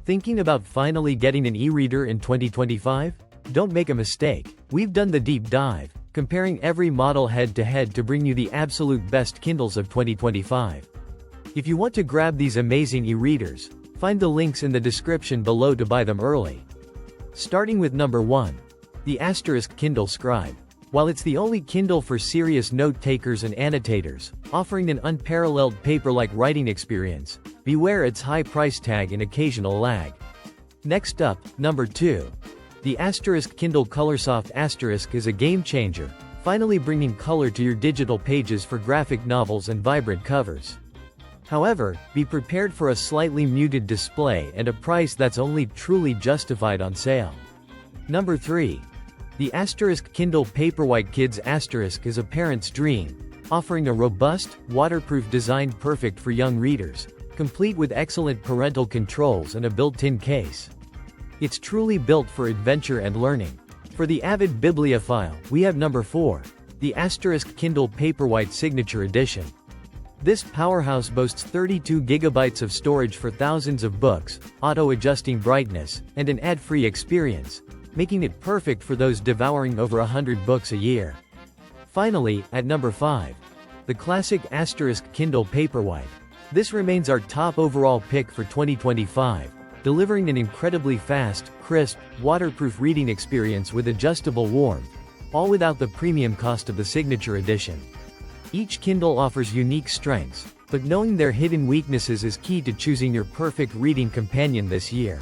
Thinking about finally getting an e-reader in 2025? Don't make a mistake. We've done the deep dive, comparing every model head-to-head to bring you the absolute best Kindles of 2025. If you want to grab these amazing e-readers, find the links in the description below to buy them early. Starting with number 1. The Kindle Scribe. While it's the only Kindle for serious note-takers and annotators, offering an unparalleled paper-like writing experience, beware its high price tag and occasional lag. Next up, number 2. The Kindle Colorsoft is a game-changer, finally bringing color to your digital pages for graphic novels and vibrant covers. However, be prepared for a slightly muted display and a price that's only truly justified on sale. Number 3. The Kindle Paperwhite Kids is a parent's dream, offering a robust, waterproof design perfect for young readers, complete with excellent parental controls and a built-in case. It's truly built for adventure and learning. For the avid bibliophile, we have number 4, the Kindle Paperwhite Signature Edition. This powerhouse boasts 32 gigabytes of storage for thousands of books, auto-adjusting brightness, and an ad-free experience, making it perfect for those devouring over 100 books a year. Finally, at number 5. The classic Kindle Paperwhite. This remains our top overall pick for 2025, delivering an incredibly fast, crisp, waterproof reading experience with adjustable warmth, all without the premium cost of the Signature Edition. Each Kindle offers unique strengths, but knowing their hidden weaknesses is key to choosing your perfect reading companion this year.